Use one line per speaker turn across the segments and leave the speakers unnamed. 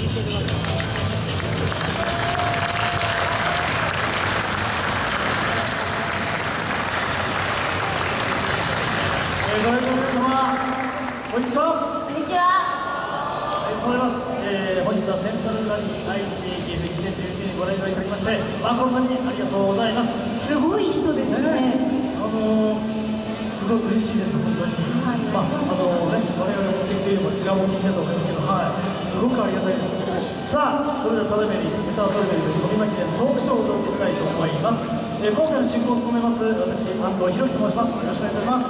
てるわけ。
ご来場の皆様、こんにちは。
こんにちは。
ありがとうございます。本日はセントラルラリー愛知岐阜2019にご来場いただきまして誠にありがとうございます。
すごい人ですね。
すごい嬉しいです、本当に。我々持ってきているのも違う目的だと思いますけど、すごくありがたいです。さあ、それではただいまよりペターソルベルグ富巻でトークショーをお届けしたいと思います。今回の進行を務めます私、安藤博之と申します。よろしくお願いいたします。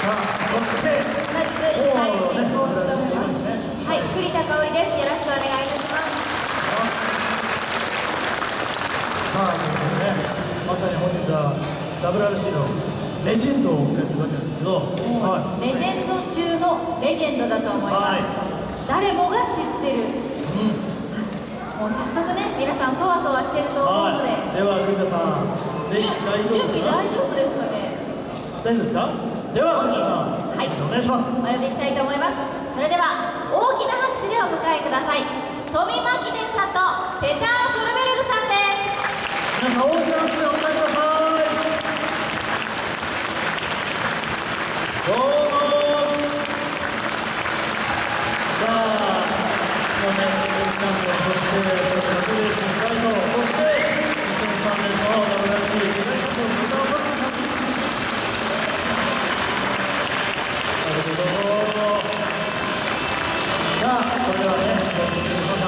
さあ、そして
同じく司会進行を務めます。はい、栗田香織です。よろしくお願いいたします。
さあ、ということでね、まさに本日は WRC のレジェンドをお迎えするわけなんですけど、
レジェンド中のレジェンドだと思います。誰もが知ってる。もう早速ね、皆さんそわそわしてると思うので。
では栗田さん、全員大丈夫？
準備大丈夫ですかね？
大丈夫ですか？では栗田さん、お願いします。
お呼びしたいと思います。それでは大きな拍手でお迎えください。富巻伝さんとペターソルベルグさんです。
皆さん大きな拍手でお迎えください。どうも。さあ、去年のチャンピオン、そして100レースのフライト、そして2003年の WRC 世界チャンピオンペターソルベルグさん。どうぞ。さあ、それではね、どうぞいきましょうか。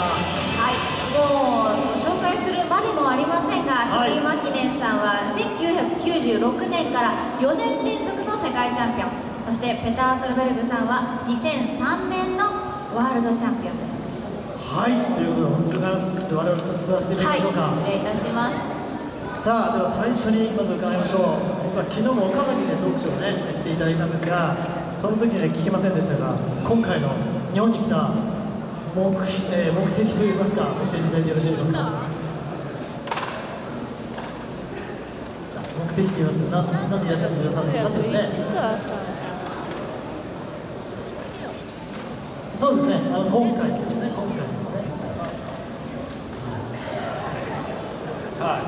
はい、もうご紹介するまでもありませんが、富巻伝さんは1996年から4年連続の世界チャンピオン、そしてペターソルベルグさんは2003年のワールドチャンピオンです。
はい、ということで、本日でございます。我々ちょっと座らせていただきましょうか。
失礼いたします。
さあ、では最初にまず伺いましょう。実は昨日も岡崎でトークショーをね、していただいたんですが、その時ね、聞きませんでしたが、今回の日本に来た目的といいますか、教えていただいてよろしいでしょうか。目的といいますか、なんでいらっしゃってくださるのかっていうね。そうですね、今回ですね、今回のね。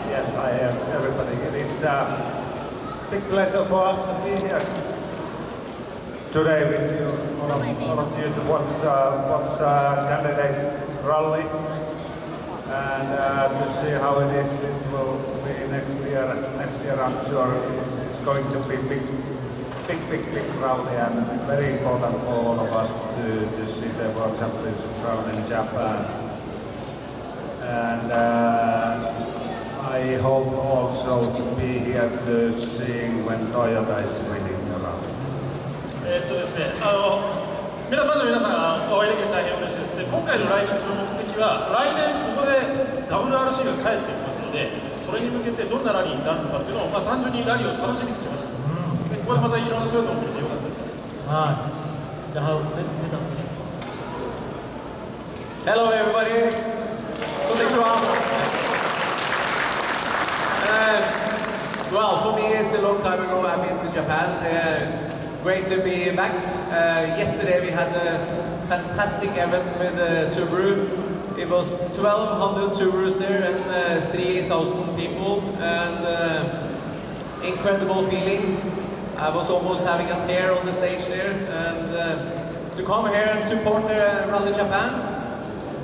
Yes, I am. Everybody, it is a big pleasure for us to be here today with you, all of you, to watch candidate rally and to see how it is. It will be next year. Next year, I'm sure it's going to be big rally and very important for all of us to see the World Championship crown in Japan. And I hope also to be here to see when Toyota is winning the round.
ですね、まず皆さんお会いできて大変嬉しいです。で、今回の来日の目的は来年ここで WRC が帰ってきますので、それに向けてどんなラリーになるのかっていうのを、単純にラリーを楽しみに来ました。で、ここでまたいろんなトヨタを見れてよかったです。
はい。じゃあ、
Hello everybody. こんにちは。Well, for me it's a long time ago I've been to Japan. Great to be back. Yesterday we had a fantastic event with Subaru. It was 1,200 Subarus there and 3,000 people and incredible feeling. I was almost having a tear on the stage there and to come here and support Rally Japan,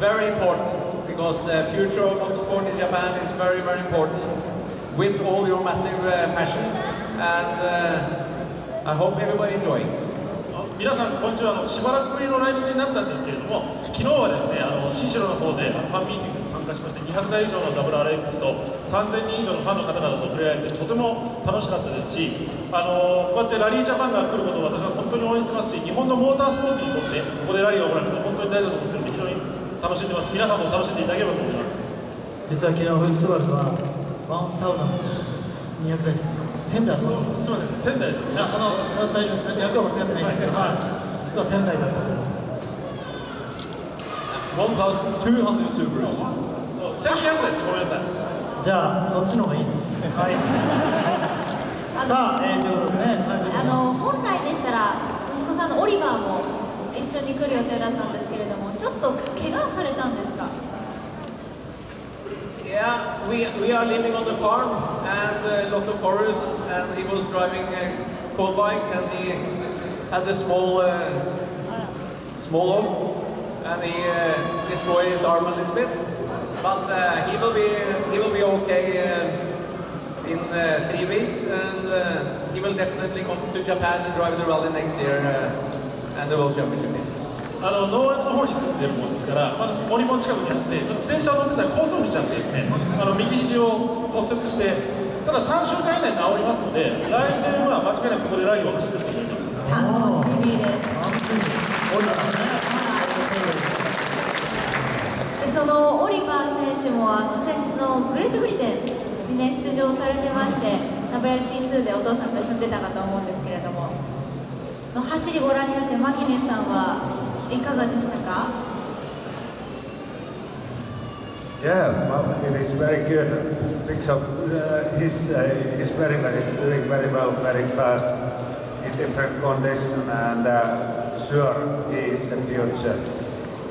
very important because the future of motorsport in Japan is very important. With all your massive passion, and I hope everybody enjoy.
皆さんこんにちは。しばらくぶりの来日になったんですけれども、昨日はですね、新城の方でファンミーティングに参加しまして、200台以上の WRX と3000人以上のファンの方々と触れ合えてとても楽しかったですし、こうやってラリージャパンが来ることを私は本当に応援してますし、日本のモータースポーツにとってここでラリーを行うことは本当に大事だと思っているので、非常に楽しんでます。皆さんも楽しんでいただければと思います。
実は昨日富士スバルは1,200台仙台だったんです。
すみません、仙台ですよね。
大丈夫です。役は間違ってないんですけど、実は仙台だったと。
1,200 Subarus.
1200です。ごめんなさい。
じゃあそっちの方がいいです。はい。さあ、ということでね、
本来でしたら息子さんのオリバーも一緒にに来る予定だったんですけれども、ちょっと怪我されたんですか？
Yeah, we are living on the farm and a lot of forest, and he was driving a quad bike and he had a small off and he destroyed his arm a little bit, but he will be okay in 3 weeks, and he will definitely come to Japan and drive the rally next year and the World Championship.
農園の方に住んでるもんですから、森も近くにあって、ちょっと自転車を乗ってたらコースオフしちゃってですね、右肘を骨折して、ただ3週間以内に治りますので、来年は間違いなくここでラインを走ると思います。
楽しみです。でそのオリバー選手も先日のグレートブリテンに、ね、出場されてまして、WRC2 でお父さんと一緒に出たかと思うんですけれども、の走りご覧になってマキネさんはいかがでしたか？
Yeah, well, it is very good. I think so. He's doing very well, very fast in different conditions, and sure he is the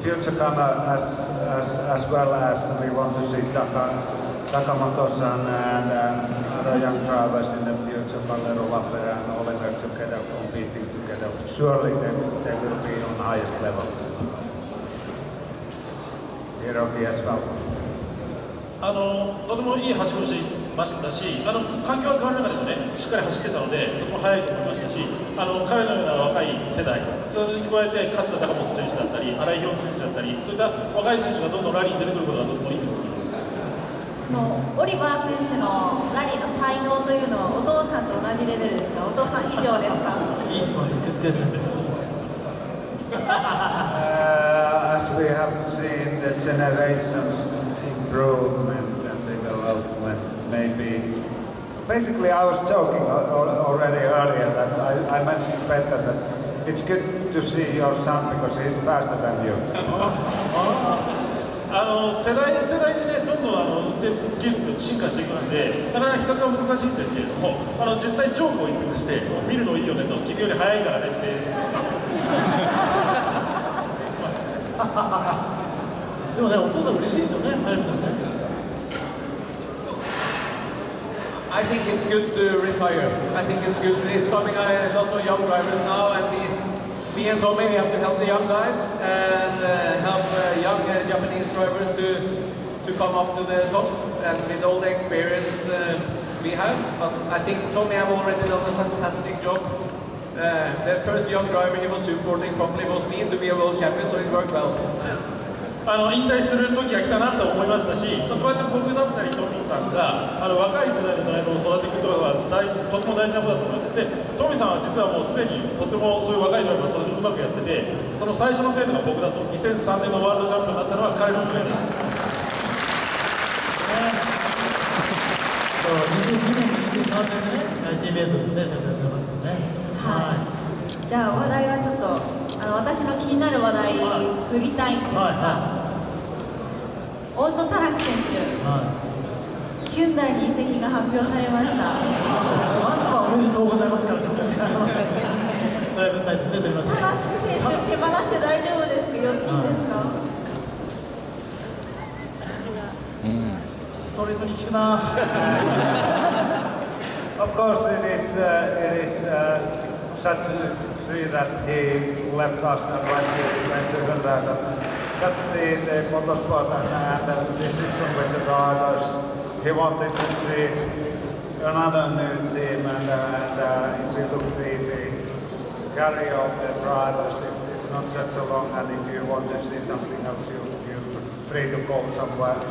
future comer as well as we want to see Takamoto-san and other young drivers in the future, Valero Vapper and Oliver together competing together. Surely they will be on highest level. Hiroki as well.
とてもいい走りをしていましたし、環境が変わる中でもね、しっかり走ってたので、とても速いと思いましたし、彼のような若い世代、それに加えて勝田貴元選手だったり、新井宏樹選手だったり、そういった若い選手がどんどんラリーに出てくることがとてもいいと思います。
オリバー選手のラリーの才能というのはお父さんと同じレベルですか？お父さん以上ですか？
いい質問で受け付けるんです。
As we have seen the generations improvement and development, maybe. Basically, I was joking already earlier that I mentioned Peter that it's good to see your son because he's faster than you.
世代でね、どんどん運転技術が進化していくので、なかなか比較は難しいんですけれども、実際ジョークを言ってまして、見るのいいよねと、君より速いからねって言ってましたね。
でもね、お父さん嬉しいですよね、速くなるね。
I think it's good to retire. I think it's good. It's coming a lot of young drivers now, and me and Tommy, we have to help the young guys and help young Japanese drivers to come up to the top. And with all the experience we have, but I think Tommy have already done a fantastic job. The first young driver he was supporting probably was me to be a world champion, so it worked well.
引退する時が来たなと思いましたし、こうやって僕だったりトミーさんが若い世代のドライバーを育てていくことがとても大事なことだと思います。で、トミーさんは実はもうすでにとてもそういう若いドライバーを育ててうまくやってて、その最初の生徒が僕だと、2003年のワールドチャンピオンになったのは彼のプレーだ。
そう、2002年、2003年でね、19mでね、やってますけどね。
はい。じゃあ話題はちょっと私の気になる話題振りたいんですが、オート・タラク選手、ヒュンダイに移籍が発表されました。
まずはおめでとうございますからですからね。ドライブサイトに出てみました。
タラク選手手放して大丈夫ですか？いいんですか？
ストレートに聞くな。
Of course, it is sad to see that he left us and went to Hyundai. That's the motorsport and decision with the drivers. He wanted to see another new team, and if you look the career of the drivers, it's not such a long. And if you want to see something else, you're free to go somewhere,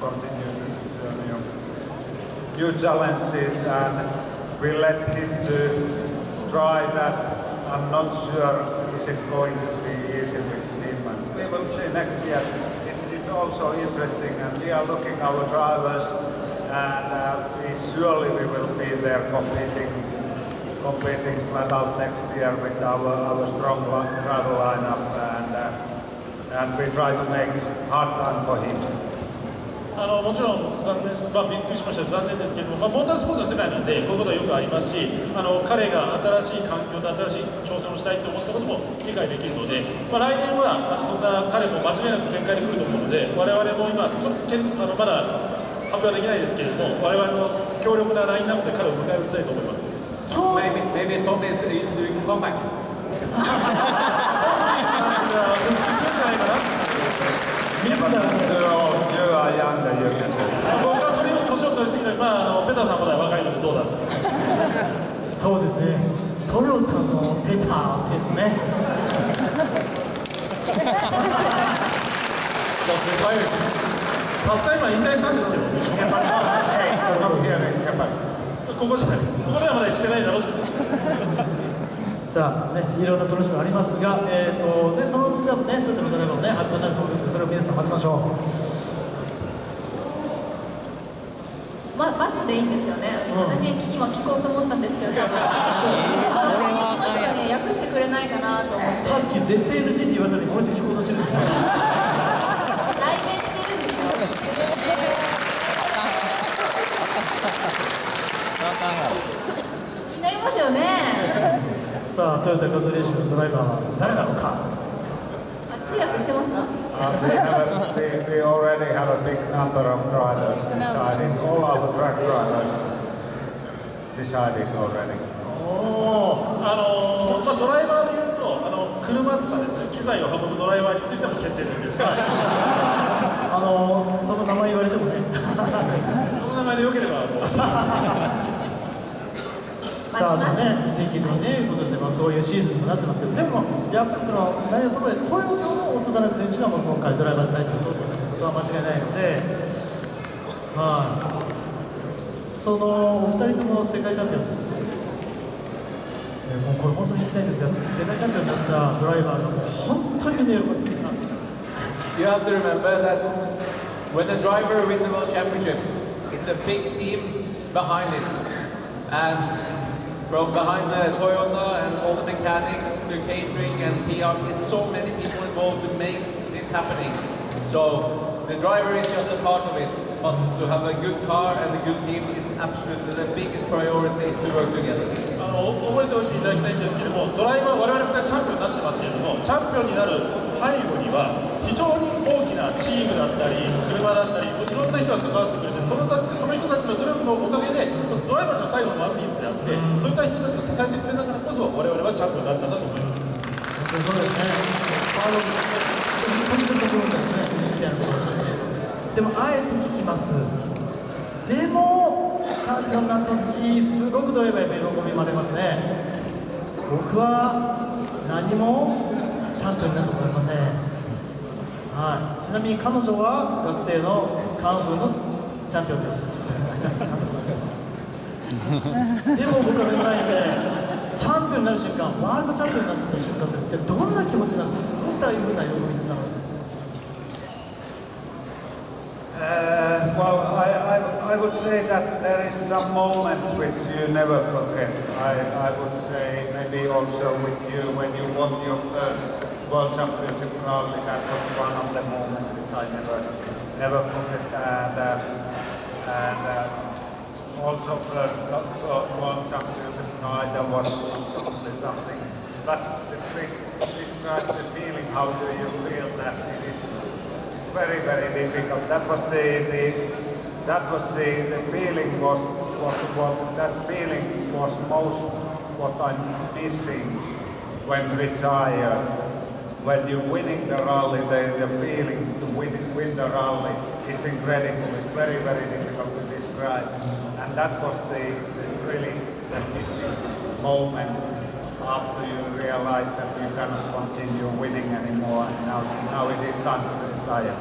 continue your new challenges, and we let him to try that. I'm not sure is it going to be easy with him, and we will see next year. It's also interesting, and we are looking our drivers, and surely we will be there competing flat out next year with our strong driver lineup, and we try to make hard time for him.
もちろん残念、びっくりしました、残念ですけれども、モータースポーツの世界なんでこういうことはよくありますし、彼が新しい環境で新しい挑戦をしたいと思ったことも理解できるので、来年はそんな彼も間違いなく全開で来ると思うので、我々も今ちょっとまだ発表はできないですけれども、我々の強力なラインナップで彼を迎え撃ちたいと思います。
Maybe Tommy is doing a comeback.
復帰するんじゃないかな。
You are younger, you can do it.
僕は年を取りすぎて、ペターさんまだ若いのでどうだって。
そうですね、トヨタのペターっていうのね。
たった今引退したんですけどね。ここじゃないです。ここではまだしてないだろうと。
さあね、いろんな楽しみありますが、そのうち多分ね、トヨタのドライバーもね、発表になると思いますので、それを皆さん待ちましょう。
待つでいいんですよね。私今聞こうと思ったんですけど、多分。言ってましたよね、訳してくれないかなと思って。
さっき絶対 NG って言われたのに、この人聞こうとしてるんですよ。
代弁してるんですよ。気になりますよね。
さあ、トヨタカズレーシングのドライバーは誰なのか。
通訳してますか？
We already have a big number of drivers decided. All our truck drivers decided already.
ドライバーでいうと車とかですね、機材を運ぶドライバーについても決定済みですから。
その名前言われてもね。
その名前でよければ
さあね、移籍ということで、そういうシーズンにもなってますけど、でもやっぱり何をともあれトヨタのオットタナク選手が今回ドライバーズタイトルを取ったということは間違いないので、そのお二人とも世界チャンピオンです。もうこれ本当に聞きたいんですが、世界チャンピオンになったドライバーが本当にみんな喜んでるな。
You have to remember that when a driver wins the world championship, it's a big team behind it, and from behind the Toyota and all the mechanics to catering and PR, it's so many people involved to make this happening. So the driver is just a part of it, but to have a good car and a good team, it's absolutely the biggest priority to work together.
覚えておいていただきたいんですけれども、ドライバー、我々2人チャンピオンになってますけれども、チャンピオンになる背後には非常に大きなチームだったり車だったりいろんな人が関わってくれて、その人たちの努力のおかげでドライバーの最後のワンピースであって、そういった人たちが支えてくれたからこそ我々はチャンピオンになったんだと思います。
本当にそうですね。本当にところでね、みたいなことをおっしゃって、でもあえて聞きます。でもチャンピオンになった時、すごくドライバーや喜びまれますね。僕は何もチャンピオンになったことありません。ちなみに彼女は学生のカンフーのチャンピオンです。なったことあります。でも僕はでもないので、チャンピオンになる瞬間、ワールドチャンピオンになった瞬間って一体どんな気持ちなんですか？どうしたらいうふうな喜びにつながるんですか？Well,
I would say that there is some moments which you never forget. I would say maybe also with you when you won your first World Championship rally, that was one of the moments which I never forget. And also first World Championship title was absolutely something. But please describe the feeling. How do you feel that it is? It's very, very difficult. That was the feeling was what that feeling was most what I'm missing when retired. When you're winning the rally, the feeling to win the rally, it's incredible. It's very, very difficult to describe. And that was the really the missing moment after you realize that you cannot continue winning anymore. And now it is time to retire.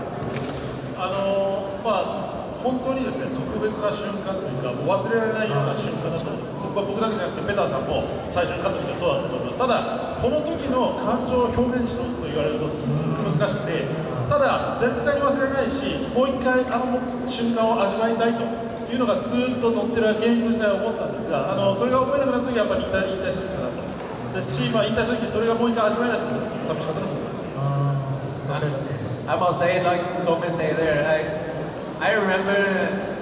本当にですね、特別な瞬間というか、忘れられないような瞬間だと、僕だけじゃなくてペターさんも最初に勝った時はそうだったと思います。ただこの時の感情を表現しろと言われるとすごく難しくて、ただ絶対に忘れないし、もう一回瞬間を味わいたいというのがずっと乗ってる現役の時代は思ったんですが、それが思えなくなった時はやっぱり引退した時かなとですし、引退した時それがもう一回味わえないと寂しかったのも思います。
I must say, like Tommy said there, I remember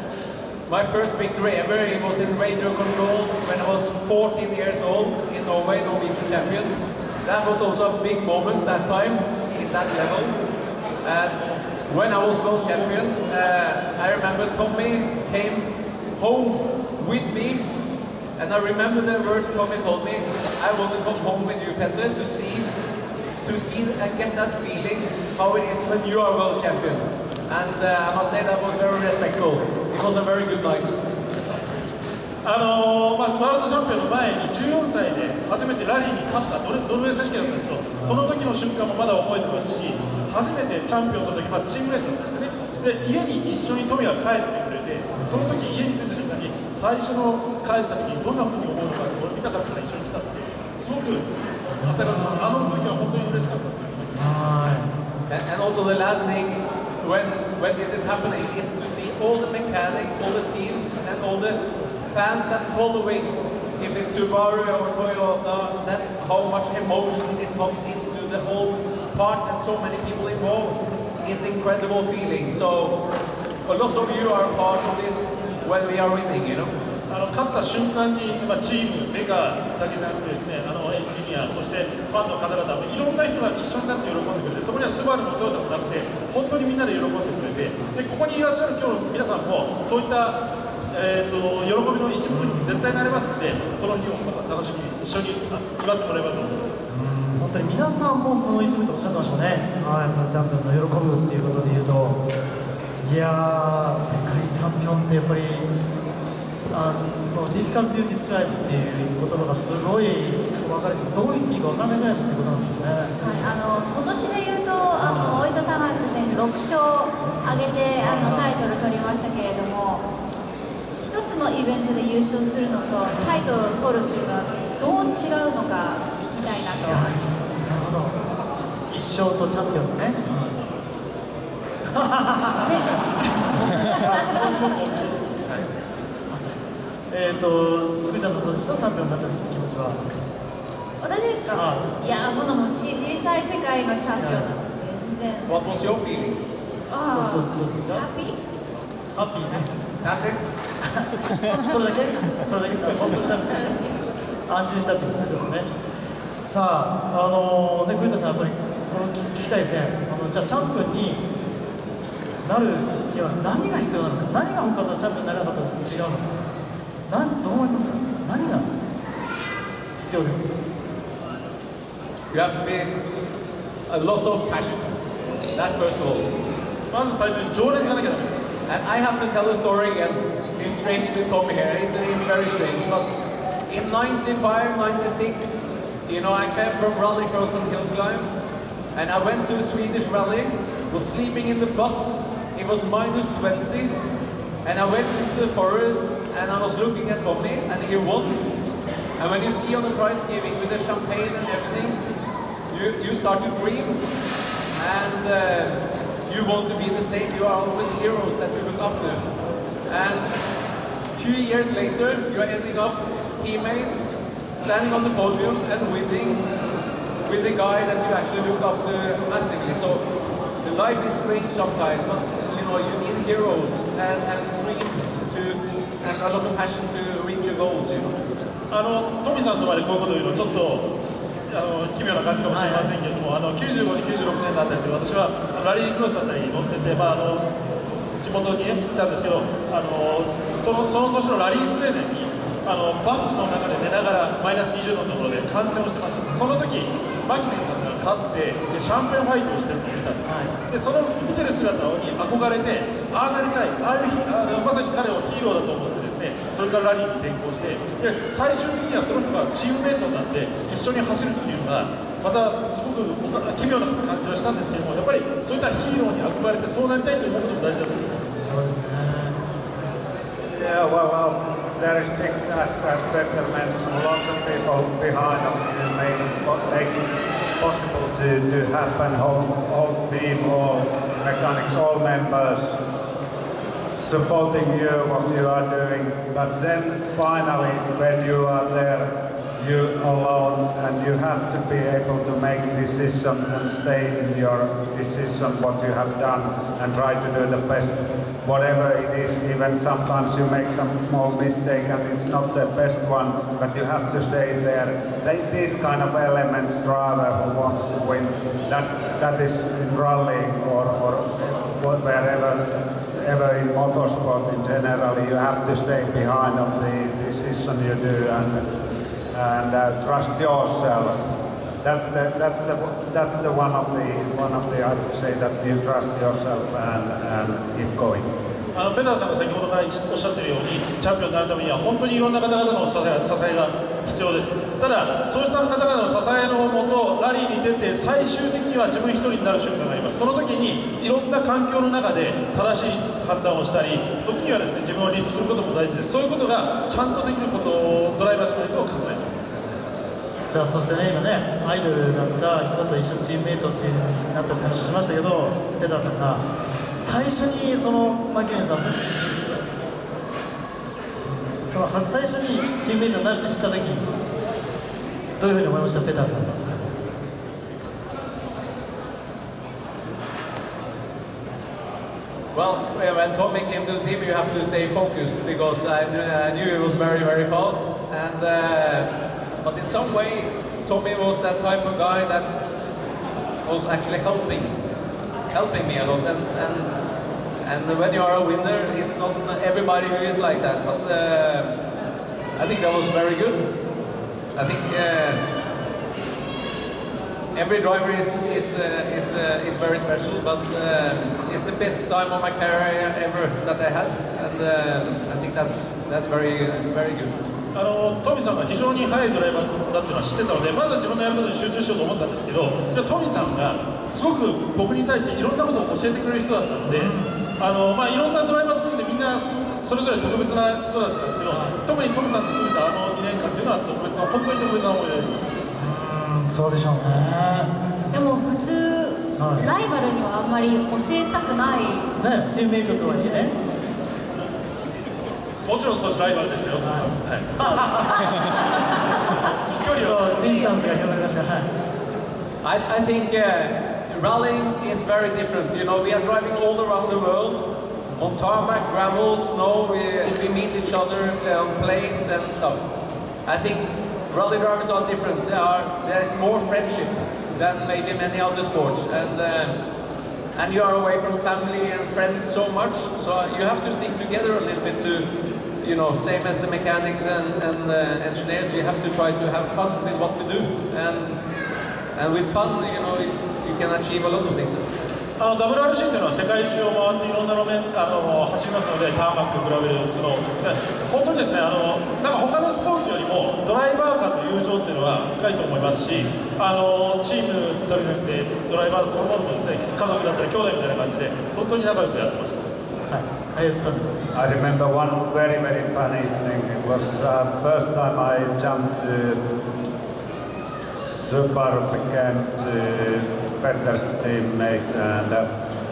my first victory ever. It was in radio control when I was 14 years old in Norway, Norwegian champion. That was also a big moment that time, in that level. And when I was world champion, I remember Tommy came home with me, and I remember the words Tommy told me: I want to come home with you, Petter, to see and get that feeling how it is when you are world champion. And I must say that was very respectful. It was a very good night.
ワールドチャンピオンの前に14歳で初めてラリーに勝ったノルウェー選手権だったんですけど、その時の瞬間もまだ覚えてますし、初めてチャンピオンを取った時、チームメイトだったんですよね。で、家に一緒に富が帰ってくれて、その時家に着いた瞬間に最初の帰った時にどんな風に思うのかって俺見たかったから一緒に来たって、すごくあの時は本当に嬉しかったっていうのを覚えてます。
And also the last thing, when this is happening, is to see all the mechanics, all the teams, and all the fans that following, if it's Subaru or Toyota, that how much emotion it comes into the whole part and so many people involved. It's incredible feeling. So a lot of you are part of this when we are winning, you know.
勝った瞬間に、チーム、メカだけじゃなくてですね、エンジニア、そしてファンの方々、いろんな人が一緒になって喜んでくれて、そこにはスバルもトヨタもなくて、本当にみんなで喜んでくれて、でここにいらっしゃる今日の皆さんも、そういった、喜びの一部に絶対なれますので、その日をまた楽しみに一緒に祝ってもらえばと思います。
本当に皆さんもその一部とおっしゃってましたね。はい、そのチャンピオンの喜ぶっていうことで言うと、いやー、世界チャンピオンってやっぱりディフィカルトゥディスクライブっていう言葉がすごい分かるし、どう言っていいか分からないぐらいってことなんでしょうね。
はい、今年で言うと大糸玉木選手6勝挙げてタイトル取りましたけれども、一つのイベントで優勝するのとタイトルを取るっていうのはどう違うのか聞きたいなと。
なるほど。一勝とチャンピオンとね。栗田さんどうでした？チャンピオンになった気持ちは。
私ですか？いや、そんなもん小さい世界のチャンピオンなんです全然。
What was your feeling?
どうですか？
ハッピー？
ハッピーね。
That's it?
それだけ？それだけ？ほっとしたみたいな。安心したっていうことですよね。さあ、栗田さんやっぱりこの聞きたいですね。じゃあチャンピオンになるには何が必要なのか、何が他とチャンピオンになれなかったのと違うのか。どう思いますか？何が必要ですか？
You have to be a lot of passion. That's first of all.
まず最初に情熱がなきゃダメです。
And I have to tell a story again. It's strange with Tommy here. It's very strange. But in 95, 96, you know, I came from rallycross and hill climb, and I went to a Swedish rally. Was sleeping in the bus. It was minus 20, and I went into the forest. And I was looking at Tommy, and he won. And when you see on the prize giving with the champagne and everything, you start to dream, and you want to be the same. You are always heroes that you look up to. And a few years later, you are ending up teammate, standing on the podium and winning with the guy that you actually look up to massively. So the life is strange sometimes, but you know you need heroes and dreams and a lot of passion to reach your goals, you know.
トミさんの前でこういうことを言うのちょっと奇妙な感じかもしれませんけれども、95年、96年のあたりで私はラリークロスだったり乗ってて、地元に、行ったんですけど、その年のラリースウェーデンにバスの中で寝ながらマイナス20度のところで観戦をしてました。その時マキネンさんが勝ってでシャンペンファイトをしてるのを見たんです、でその見てる姿に憧れて、ああなりたい、まさに彼をヒーローだと思ってですね、それからラリーに転向して、で最終的にはその人がチームメイトになって一緒に走るっていうのがまたすごく奇妙な感じはしたんですけども、やっぱりそういったヒーローに憧れてそうなりたいと思うことも大事だと思います。
そうですね。
Yeah, well, there is big, as Petter mentioned, lots of people behind of you making possible to happen. Whole team, all mechanics, all members supporting you, what you are doing. But then finally, when you are there, you alone, and you have to be able to make decision and stay in your decision what you have done and try to do the best whatever it is, even sometimes you make some small mistake and it's not the best one, but you have to stay there. These kind of elements, driver who wants to win, that is in rallying or wherever in motorsport in general, you have to stay behind of the decision you do and trust yourself. That's the one of the I would say that you trust yourself and keep going.
ペターさんが先ほどからおっしゃっているようにチャンピオンになるためには本当にいろんな方々の支えが必要です。ただそうした方々の支えのもとラリーに出て最終的には自分一人になる瞬間があります。その時にいろんな環境の中で正しい判断をしたり時にはですね自分を律することも大事です。そういうことがちゃんとできることをドライバーじゃないと勝てないと思います。
さあそしてね今ねアイドルだった人と一緒にチームメイトっていう風になったって話をしましたけどペターさんが最初にそのマキネンさんと最初にチームメイトになるって知った時にどういうふうに思いましたペターさんは。
Well, when Tommy came to the team, you have to stay focused because I knew he was very, very fast. But in some way, Tommy was that type of guy that was actually helping me a lot. And when you are a winner, it's not everybody who is like that. But I think that was very good. I think every driver is very special, but it's the best time of my career ever that I had, and I think that's very, very good.
トミさんが非常に速いドライバーだっていうのは知ってたのでまずは自分のやることに集中しようと思ったんですけどじゃあトミさんがすごく僕に対していろんなことを教えてくれる人だったのでいろんなドライバーと組んでみんなそれぞれ特別な人たちなんですけど特にトミさんと組んだ2年間っていうのは特別な本当に特別な思い出です。
そうでしょうね。
でも普通、ライバルにはあんまり教えたくない
ねチームメイトとはいえね
もちろんそうですライバルですよ。はい。
そうディスタンスが広がりました。はい。
I think rallying is very different. You know, we are driving all around the world on tarmac, gravel, snow. We meet each other on planes and stuff. I think rally drivers are different. There is more friendship than maybe many other sports, and you are away from family and friends so much. So you have to stick together a little bit to, you know, same as the mechanics and engineers. You have to try to have fun with what we do, and with fun, you know, you can achieve a lot of things.
WRC というのは世界中を回っていろんな路面走りますのでターマック、グラベル、スノーとで本当にですねなんか他のスポーツよりもドライバー間の友情っていうのは深いと思いますしチームだけじゃなくてドライバーそのものもですね家族だったり兄弟みたいな感じで本当に仲良くやってました。
はい。
I remember one very, very funny thing. It was first time I jumped Subaru became Peter's teammate, and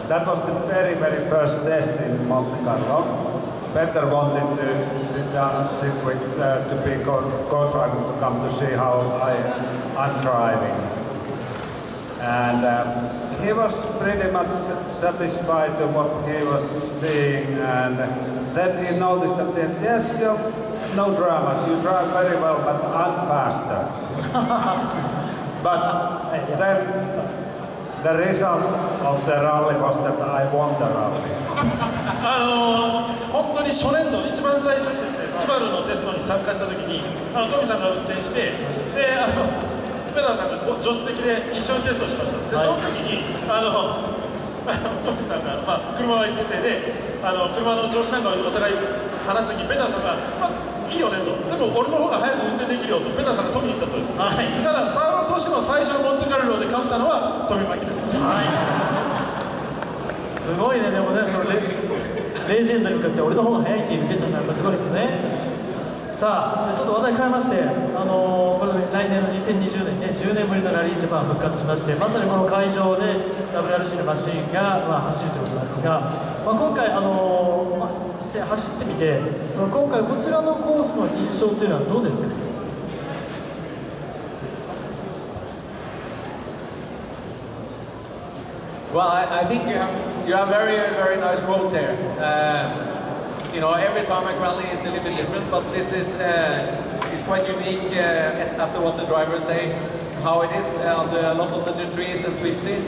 that was the very, very first test in Monte Carlo. Peter wanted to sit down, to be co-driver to come to see how I'm driving, and he was pretty much satisfied with what he was seeing, and then he noticed that yes, no dramas, you drive very well, but I'm faster. But then the result of the rally was that I won the rally.
本当に初年度一番最初にですねスバルのテストに参加した時にトミさんが運転してでペターさんが助手席で一緒にテストをしました。でその時にトミさんが、車が行っててで車の調子なんかをお互い話す時にペターさんが、いいよねとでも俺の方が早く運転できるよとペターさんがトミに言ったそうです。ただその年の最初のモンテカルロで勝ったのはトミ・マキネンさんです。
すごいね。でもねそのレジェンドに向かって俺の方が早いっていうペターさんやっぱすごいですよね。さあちょっと話題変えましてこれで来年の2020年ね10年ぶりのラリージャパン復活しましてまさにこの会場で WRC のマシンが、走るということなんですが、今回実際走ってみて今回こちらのコースの印象というのはどうですか。
Well, I think you have you have very, very nice roads here. You know, every tarmac rally is a little bit different, but this is quite unique after what the drivers say, how it is. A lot of the trees and twisty.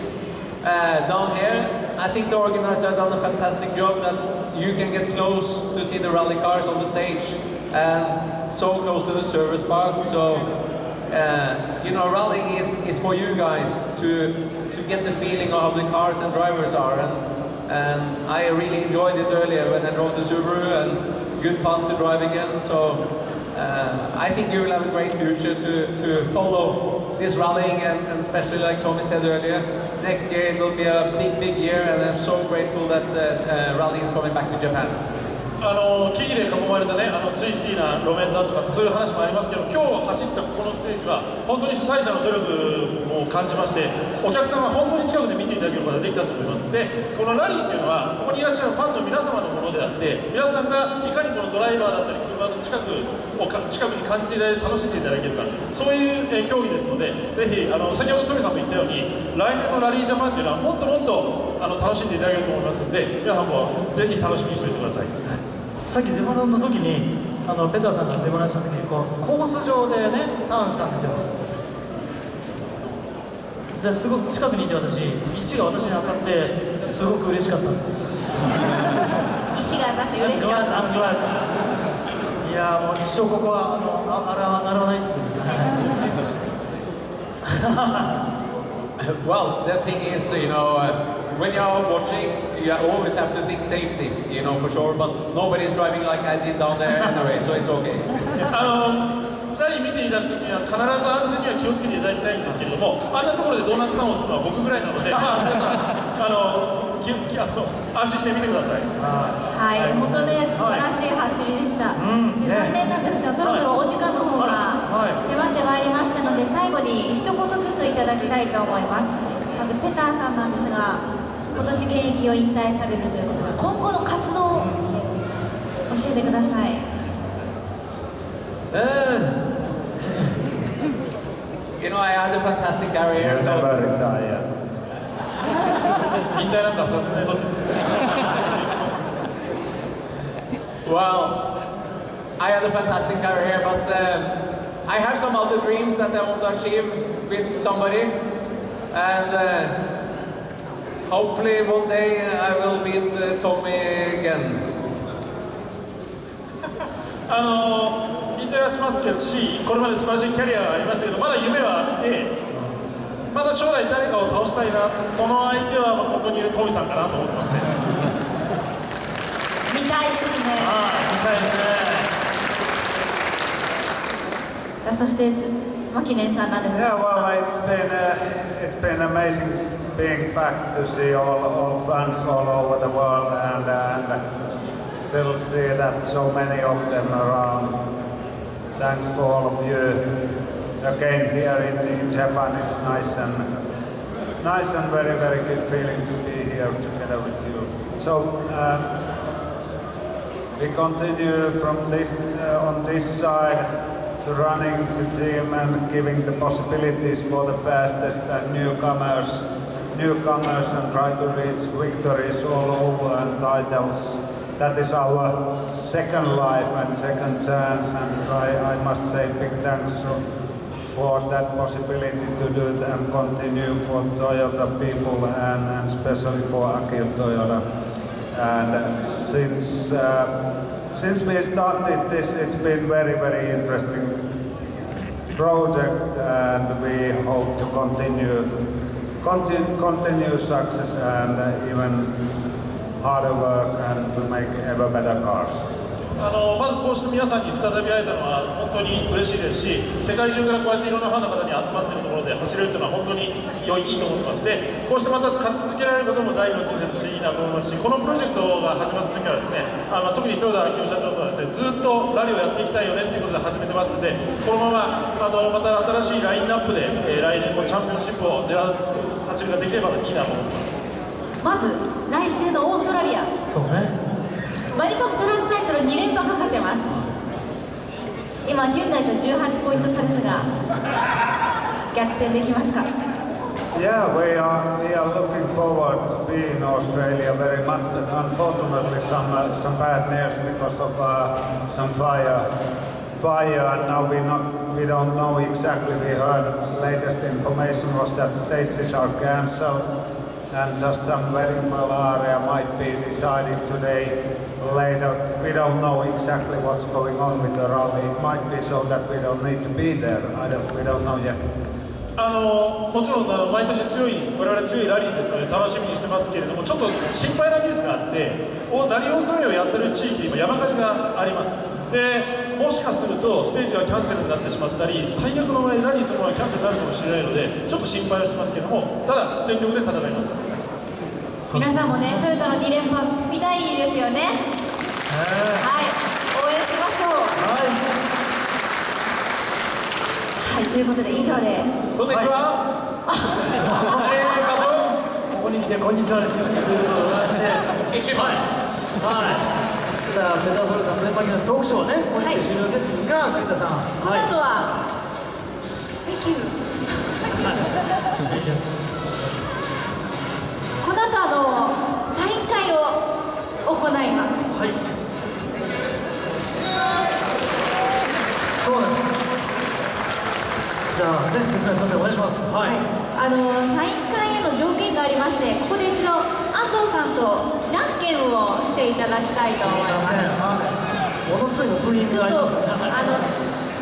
Down here, I think the organizers have done a fantastic job that you can get close to see the rally cars on the stage and so close to the service park. So, you know, rallying is for you guys to get the feeling of how the cars and drivers are. And I really enjoyed it earlier when I drove the Subaru, and good fun to drive again. So I think you will have a great future to follow this rallying, and especially like Tommy said earlier, next year it will be a big year, and I'm so grateful that rallying is coming back to Japan.
木々で囲まれたね、ツイスティーな路面だとかそういう話もありますけど、今日走ったここのステージは本当に主催者の努力を感じまして、お客さんは本当に近くで見ていただけることができたと思います。で、このラリーっていうのはここにいらっしゃるファンの皆様のものであって、皆さんがいかにこのドライバーだったり車の近くに感じていただいて楽しんでいただけるか、そういう競技ですので、ぜひ先ほどトミさんも言ったように、来年のラリージャパンっていうのはもっともっと楽しんでいただけると思いますので、皆さんもぜひ楽しみにしておいてください。
さっきデモランの時にペターさんがデモランした時にコース上でねターンしたんですよ。ですごく近くにいて私、石が私に当たってすごく嬉しかったんです。
石が当たって嬉しかった。
いやもう一生ここは洗わないって言ってますね。
Well, the thing is, you know, when you are watching, you always have to think safety, you know, for sure. But nobody's driving like I did down there anyway, so it's okay.
ラリー見ていただくときには必ず安全には気をつけていただきたいんですけれども、あんなところでドーナツターンをするのは僕ぐらいなので、まあ皆さん安心して見てください。
はい、本当ね素晴らしい走りでした。で残念なんですが、そろそろお時間の方が迫ってまいりましたので、最後に一言ずついただきたいと思います。まずペターさんなんですが、今年現役を引退されるということで、今後の活動を教えてください。
You know, I had a fantastic career. So
Never retire.
引退なんかさせないぞって。
Well, I had a fantastic career, but I have some other dreams that I want to achieve with somebody, and hopefully one day I will meet Tommy again.
引退はしますけどし、これまで素晴らしいキャリアがありましたけど、まだ夢はあって、まだ将来誰かを倒したいな、その相手はここにいるトミさんかなと思ってますね。
見たいですね。
見たいですね。
そしてマキネンさんなんですが。
Yeah, well, it's been amazing being back to see all fans all over the world, and still see that so many of them around. Thanks for all of you again here in Japan. It's nice and very, very good feeling to be here together with you. So we continue from this on this side, to running the team and giving the possibilities for the fastest and newcomers and try to reach victories all over and titles. That is our second life and second chance, and I must say big thanks for that possibility to do it and continue for Toyota people and especially for Akio Toyota. And since we started this, it's been very, very interesting project, and we hope to continue success and even harder work and to make ever better cars.
まずこうして皆さんに再び会えたのは本当に嬉しいですし、世界中からこうやっていろんなファンの方に集まっているところで走れるというのは本当にいいと思ってます。で、こうしてまた勝ち続けられることも第二の人生としていいなと思いますし、このプロジェクトが始まった時はですね、特に豊田明夫社長とはですね、ずっとラリーをやっていきたいよねということで始めてますので、このまままた新しいラインナップで、来年もチャンピオンシップを狙う走りができればいいなと思ってます。
まず来週のオーストラリア、
そうね。
マニファクチャラーズタイトル2連覇かかってます。今ヒュンダイと18ポイント差ですが、逆転できますか？
Yeah, we are looking forward to be in Australia very much, but unfortunately some bad news because of some fire, and now we don't know exactly. We heard latest information was that stages are cancelled, and just some wedding area might be decided today. Later, we don't know exactly what's going on with the rally. It might be so that we don't need to be there. We don't know yet.
もちろん毎年我々強いラリーですので楽しみにしてますけれども、ちょっと心配なニュースがあって、ラリーオーストラリアをやってる地域で今山火事があります。で、もしかするとステージがキャンセルになってしまったり、最悪の場合ラリーそのままキャンセルになるかもしれないので、ちょっと心配をしてますけれども、ただ全力で戦います。
皆さんもね、トヨタの2連覇見たいですよね。はい、応援しましょう。はい、ということで以上で。
こんにちは。
ここに来てこんにちはです。ということでございまして、さあペターソルさんとマキネのトークショーはね、これで終了ですが、栗田さん。
この後は、Thank you。この後サイン会を行います。
はい。そうなんです。じゃあね、説明します。お願いします。はい。
サイン会への条件がありまして、ここで一度安藤さんとじゃんけんをしていただきたいと思います。
ものすごいブーイングがありました。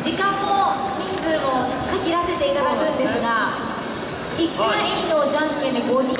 時間も人数も限らせていただくんですが、1回のじゃんけんで5人